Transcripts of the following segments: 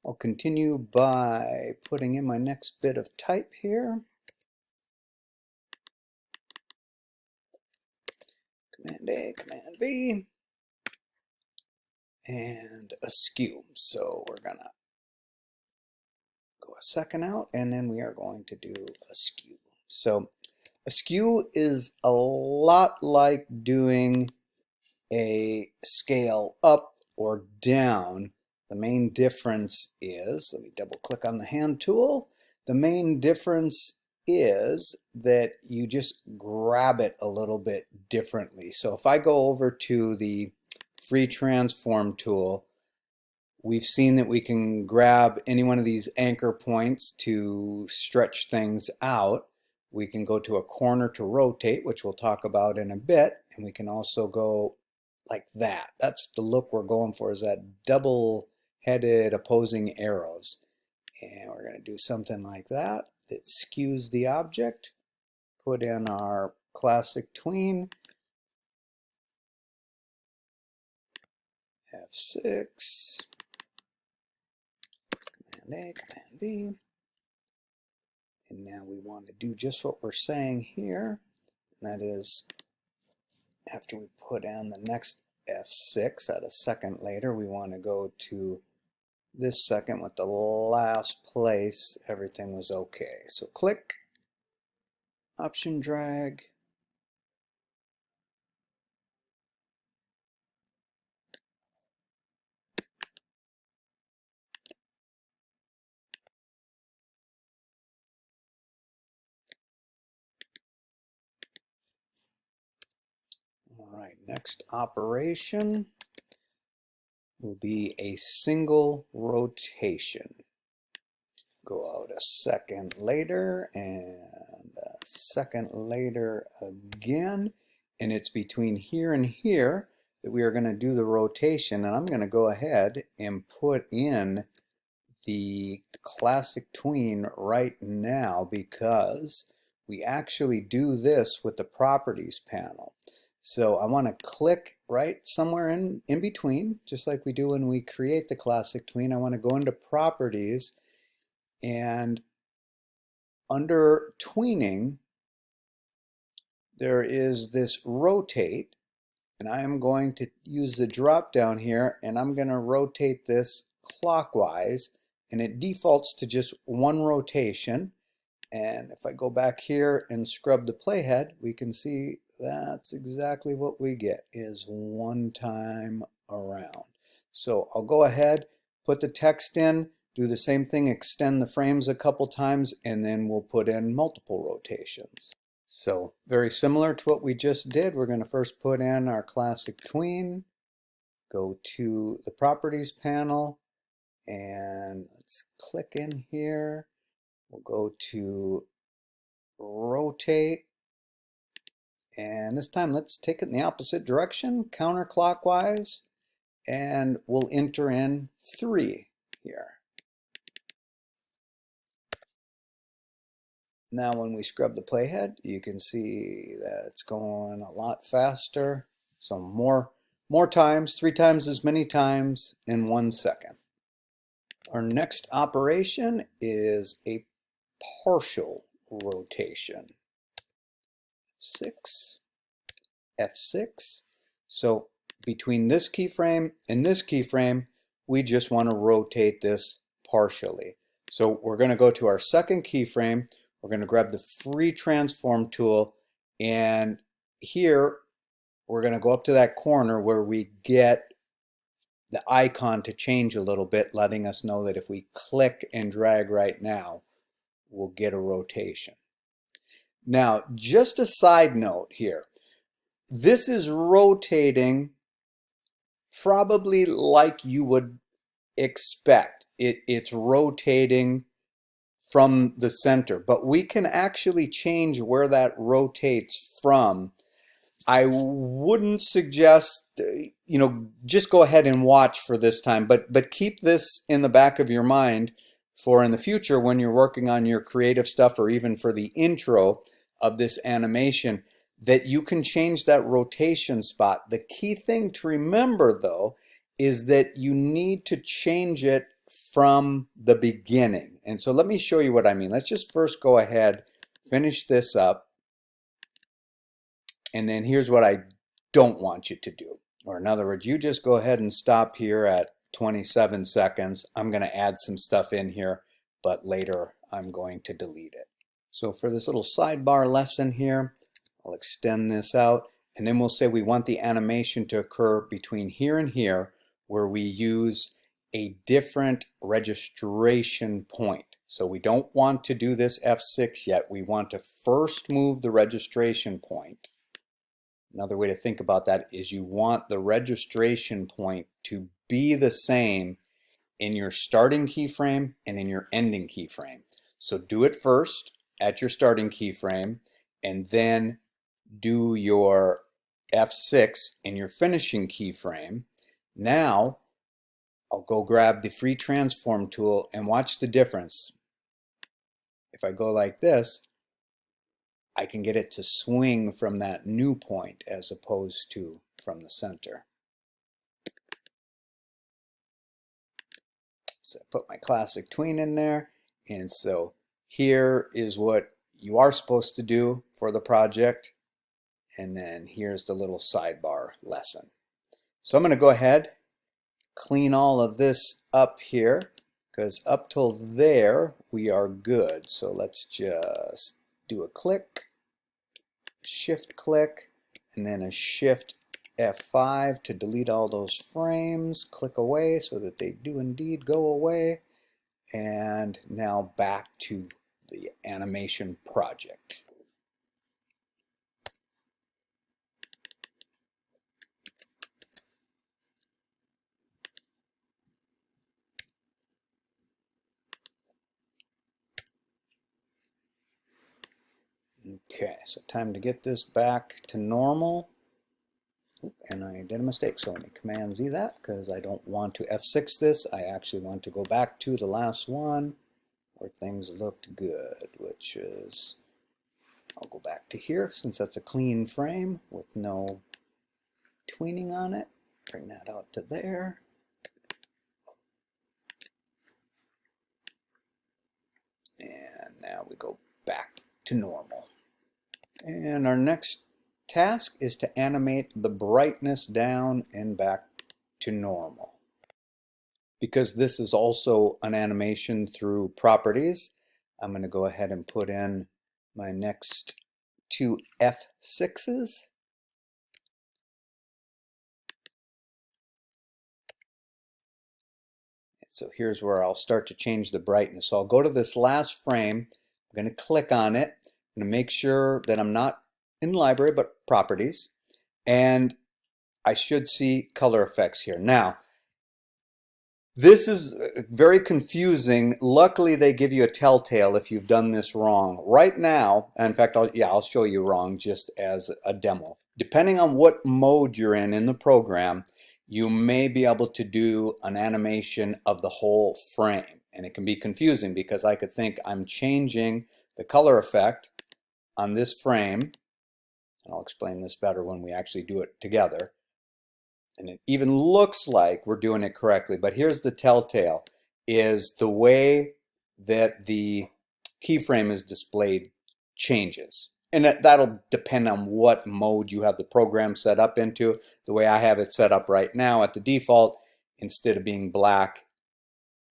I'll continue by putting in my next bit of type here. Command A, Command B, and a skew. So we're gonna go a second out, and then we are going to do a skew. So a skew is a lot like doing a scale up or down. The main difference is, let me double click on the hand tool. The main difference is that you just grab it a little bit differently. So if I go over to the free transform tool, we've seen that we can grab any one of these anchor points to stretch things out. We can go to a corner to rotate, which we'll talk about in a bit, and we can also go like that. That's the look we're going for, is that double-headed opposing arrows. And we're going to do something like that. It skews the object. Put in our classic tween. F6. Command A, Command B. And now we want to do just what we're saying here. And that is, after we put in the next F6 at a second later, we want to go to this second with the last place everything was okay. So click, option drag, all right, next operation will be a single rotation. Go out a second later and a second later again, and it's between here and here that we are going to do the rotation, and I'm going to go ahead and put in the classic tween right now because we actually do this with the properties panel. So I want to click right somewhere in between, just like we do when we create the classic tween. I want to go into properties, and under tweening there is this rotate, and I am going to use the drop down here, and I'm going to rotate this clockwise, and it defaults to just one rotation. And if I go back here and scrub the playhead, we can see that's exactly what we get, is one time around. So I'll go ahead, put the text in, do the same thing, extend the frames a couple times, and then we'll put in multiple rotations. So very similar to what we just did. We're going to first put in our classic tween, go to the properties panel, and let's click in here. We'll go to rotate, and this time let's take it in the opposite direction, counterclockwise, and we'll enter in 3 here. Now when we scrub the playhead, you can see that it's going a lot faster. So more times, 3 times as many times in 1 second. Our next operation is a partial rotation. F6. So between this keyframe and this keyframe, we just want to rotate this partially. So we're going to go to our second keyframe. We're going to grab the free transform tool, and here we're going to go up to that corner where we get the icon to change a little bit, letting us know that if we click and drag right now, we'll get a rotation. Now, just a side note here. This is rotating probably like you would expect. It's rotating from the center, but we can actually change where that rotates from. I wouldn't suggest, just go ahead and watch for this time, but keep this in the back of your mind for in the future when you're working on your creative stuff, or even for the intro of this animation, that you can change that rotation spot. The key thing to remember though is that you need to change it from the beginning. And so let me show you what I mean. Let's just first go ahead, finish this up, and then here's what I don't want you to do. Or in other words, you just go ahead and stop here at 27 seconds. I'm going to add some stuff in here, but later I'm going to delete it. So for this little sidebar lesson here, I'll extend this out, and then we'll say we want the animation to occur between here and here, where we use a different registration point. So we don't want to do this F6 yet. We want to first move the registration point. Another way to think about that is you want the registration point to be the same in your starting keyframe and in your ending keyframe. So do it first at your starting keyframe, and then do your F6 in your finishing keyframe. Now I'll go grab the free transform tool and watch the difference. If I go like this, I can get it to swing from that new point as opposed to from the center. So I put my classic tween in there, and so here is what you are supposed to do for the project, and then here's the little sidebar lesson. So I'm going to go ahead, clean all of this up here, because up till there we are good. So let's just do a click, shift click, and then a shift F5 to delete all those frames. Click away so that they do indeed go away. And now back to the animation project. Okay, so time to get this back to normal. And I did a mistake, so let me Command Z that, because I don't want to F6 this. I actually want to go back to the last one where things looked good, which is, I'll go back to here since that's a clean frame with no tweening on it. Bring that out to there. And now we go back to normal. And our next task is to animate the brightness down and back to normal. Because this is also an animation through properties, I'm going to go ahead and put in my next two F6s. So here's where I'll start to change the brightness. So I'll go to this last frame, I'm going to click on it, I'm going to make sure that I'm not in library but properties, and I should see color effects here. Now this is very confusing. Luckily they give you a telltale if you've done this wrong. Right now, in fact I'll show you wrong just as a demo. Depending on what mode you're in the program, you may be able to do an animation of the whole frame, and it can be confusing because I could think I'm changing the color effect on this frame, and I'll explain this better when we actually do it together, and it even looks like we're doing it correctly. But here's the telltale, is the way that the keyframe is displayed changes. And that'll depend on what mode you have the program set up into. The way I have it set up right now at the default, instead of being black,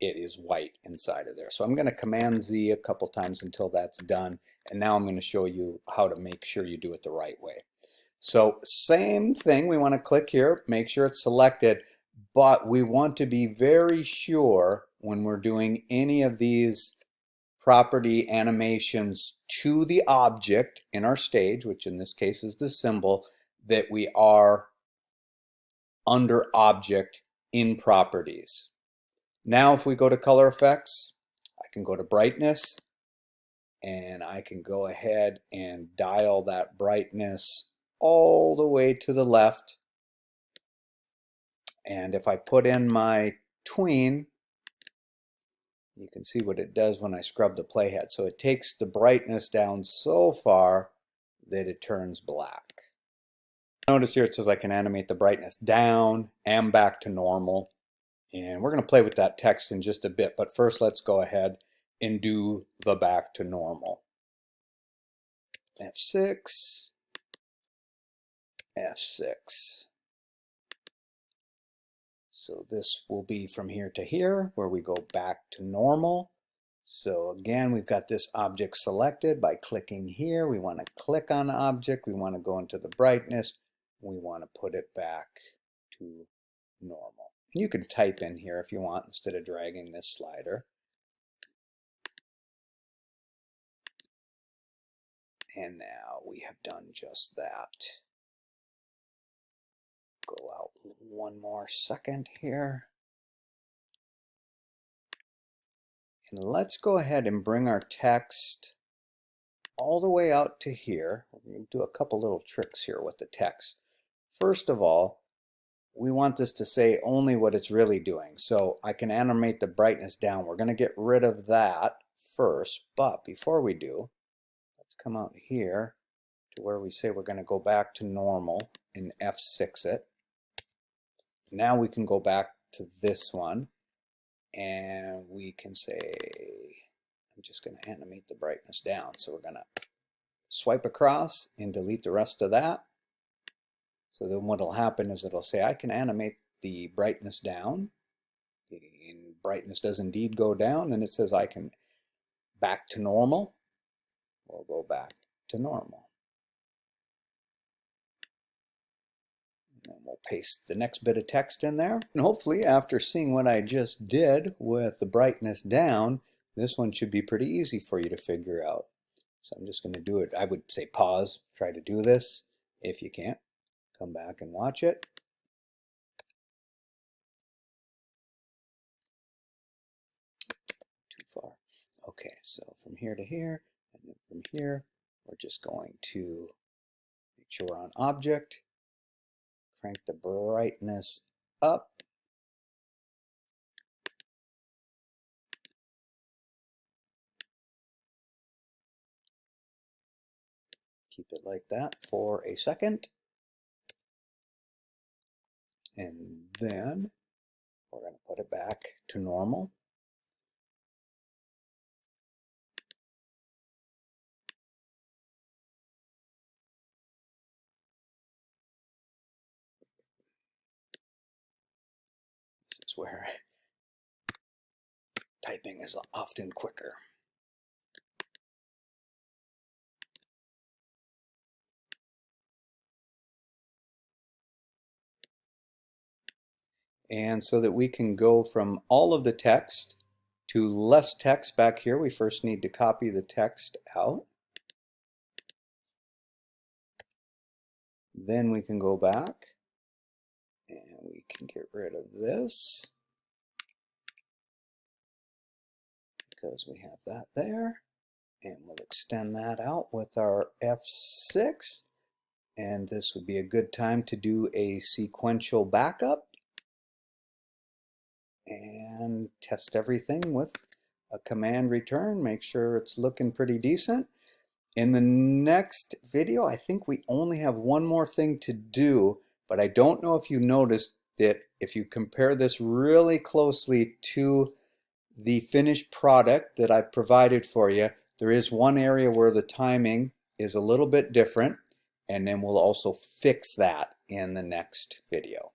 it is white inside of there. So I'm going to Command Z a couple times until that's done. And now I'm going to show you how to make sure you do it the right way. So same thing, we want to click here, make sure it's selected, but we want to be very sure when we're doing any of these property animations to the object in our stage, which in this case is the symbol, that we are under object in properties. Now if we go to color effects, I can go to brightness, and I can go ahead and dial that brightness all the way to the left. And if I put in my tween, you can see what it does when I scrub the playhead. So it takes the brightness down so far that it turns black. Notice here it says I can animate the brightness down and back to normal. And we're going to play with that text in just a bit, but first let's go ahead and do the back to normal. F6, F6. So this will be from here to here, where we go back to normal. So again, we've got this object selected. By clicking here, we want to click on the object, we want to go into the brightness, we want to put it back to normal. And you can type in here if you want instead of dragging this slider. And now we have done just that. Go out one more second here. And let's go ahead and bring our text all the way out to here. We're going to do a couple little tricks here with the text. First of all, we want this to say only what it's really doing. So I can animate the brightness down. We're going to get rid of that first, but before we do, let's come out here to where we say we're going to go back to normal and F6 it. Now we can go back to this one and we can say, I'm just going to animate the brightness down. So we're going to swipe across and delete the rest of that. So then what will happen is it'll say I can animate the brightness down. And brightness does indeed go down. Then it says I can back to normal. We'll go back to normal. And then we'll paste the next bit of text in there. And hopefully after seeing what I just did with the brightness down, this one should be pretty easy for you to figure out. So I'm just going to do it. I would say pause, try to do this. If you can't, come back and watch it. Too far. Okay, so from here to here, and then from here, we're just going to make sure we're on object, crank the brightness up. Keep it like that for a second. And then we're going to put it back to normal. This is where typing is often quicker. And so that we can go from all of the text to less text back here, we first need to copy the text out. Then we can go back and we can get rid of this because we have that there. And we'll extend that out with our F6. And this would be a good time to do a sequential backup and test everything with a command return. Make sure it's looking pretty decent. In the next video, I think we only have one more thing to do, but I don't know if you noticed that if you compare this really closely to the finished product that I've provided for you, there is one area where the timing is a little bit different, and then we'll also fix that in the next video.